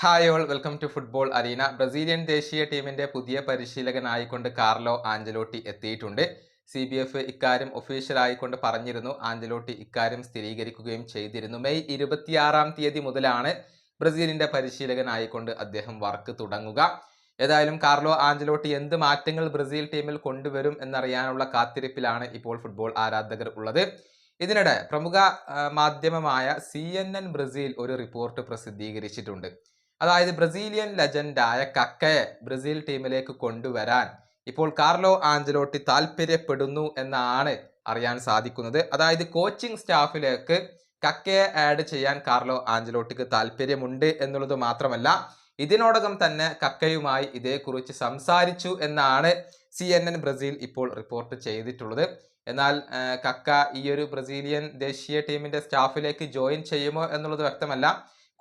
Hi all welcome to football arena. Brazilian ദേശീയ ടീമിന്റെ പുതിയ പരിശീലകനായിക്കൊണ്ട് കാർലോ ആഞ്ചലോട്ടി എത്തിയിട്ടുണ്ട്. CBF ഇക്കാര്യം ഒഫീഷ്യൽ ആയിക്കൊണ്ട് പറഞ്ഞിരുന്നു. ആഞ്ചലോട്ടി ഇക്കാര്യം സ്ഥിരീകരിക്കുകയും ചെയ്തിരുന്നു. മെയ് 26 മുതലാണ് ബ്രസീലിന്റെ പരിശീലകനായിക്കൊണ്ട് അദ്ദേഹം വർക്ക് തുടങ്ങുക. ഏതായാലും കാർലോ ആഞ്ചലോട്ടി എന്ത് മാറ്റങ്ങൾ ബ്രസീൽ ടീമിൽ കൊണ്ടുവരും എന്നറിയാനുള്ള കാത്തിരിപ്പിലാണ് ഇപ്പോൾ ഫുട്ബോൾ ആരാധകർ ഉള്ളത്. ഇതിനിടെ പ്രമുഖ മാധ്യമമായ CNN ബ്രസീൽ ഒരു റിപ്പോർട്ട് പ്രസിദ്ധീകരിച്ചിട്ടുണ്ട്. അതായത് ബ്രസീലിയൻ ലെജൻഡായ കക്കയെ ബ്രസീൽ ടീമിലേക്ക് കൊണ്ടുവരാൻ ഇപ്പോൾ കാർലോ ആഞ്ചലോട്ടി താല്പര്യപ്പെടുന്നു എന്നാണ് അറിയാൻ സാധിക്കുന്നത്. അതായത് കോച്ചിങ് സ്റ്റാഫിലേക്ക് കക്കയെ ആഡ് ചെയ്യാൻ കാർലോ ആഞ്ചലോട്ടിക്ക് താല്പര്യമുണ്ട് എന്നുള്ളത് മാത്രമല്ല, ഇതിനോടകം തന്നെ കക്കയുമായി ഇതേക്കുറിച്ച് സംസാരിച്ചു എന്നാണ് CNN ബ്രസീൽ ഇപ്പോൾ റിപ്പോർട്ട് ചെയ്തിട്ടുള്ളത്. എന്നാൽ കക്ക ഈ ഒരു ബ്രസീലിയൻ ദേശീയ ടീമിന്റെ സ്റ്റാഫിലേക്ക് ജോയിൻ ചെയ്യുമോ എന്നുള്ളത് വ്യക്തമല്ല.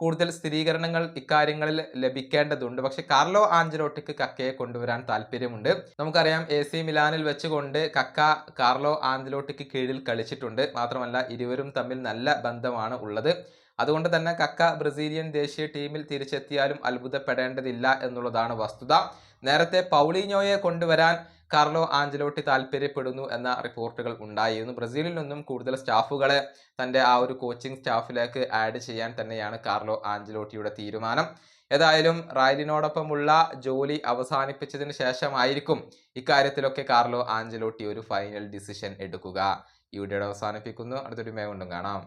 കൂടുതൽ സ്ഥിരീകരണങ്ങൾ ഇക്കാര്യങ്ങളിൽ ലഭിക്കേണ്ടതുണ്ട്. പക്ഷെ കാർലോ ആഞ്ചലോട്ടിക്ക് കക്കയെ കൊണ്ടുവരാൻ താല്പര്യമുണ്ട്. നമുക്കറിയാം AC മിലാനിൽ വെച്ചുകൊണ്ട് കക്ക കാർലോ ആഞ്ചലോട്ടിക്ക് കീഴിൽ കളിച്ചിട്ടുണ്ട്. മാത്രമല്ല ഇരുവരും തമ്മിൽ നല്ല ബന്ധമാണ് ഉള്ളത്. അതുകൊണ്ട് തന്നെ കക്ക ബ്രസീലിയൻ ദേശീയ ടീമിൽ തിരിച്ചെത്തിയാലും അത്ഭുതപ്പെടേണ്ടതില്ല എന്നുള്ളതാണ് വസ്തുത. നേരത്തെ പൗളിഞ്ഞോയെ കൊണ്ടുവരാൻ കാർലോ ആഞ്ചലോട്ടി താല്പര്യപ്പെടുന്നു എന്ന റിപ്പോർട്ടുകൾ ഉണ്ടായിരുന്നു. ബ്രസീലിൽ നിന്നും കൂടുതൽ സ്റ്റാഫുകളെ തൻ്റെ ആ ഒരു കോച്ചിങ് സ്റ്റാഫിലേക്ക് ആഡ് ചെയ്യാൻ തന്നെയാണ് കാർലോ ആഞ്ചലോട്ടിയുടെ തീരുമാനം. ഏതായാലും റയലിനോടൊപ്പമുള്ള ജോലി അവസാനിപ്പിച്ചതിന് ശേഷമായിരിക്കും ഇക്കാര്യത്തിലൊക്കെ കാർലോ ആഞ്ചലോട്ടി ഒരു ഫൈനൽ ഡിസിഷൻ എടുക്കുക. ഈ വീഡിയോ അവസാനിപ്പിക്കുന്നു. അടുത്തൊരു കൊണ്ടും കാണാം.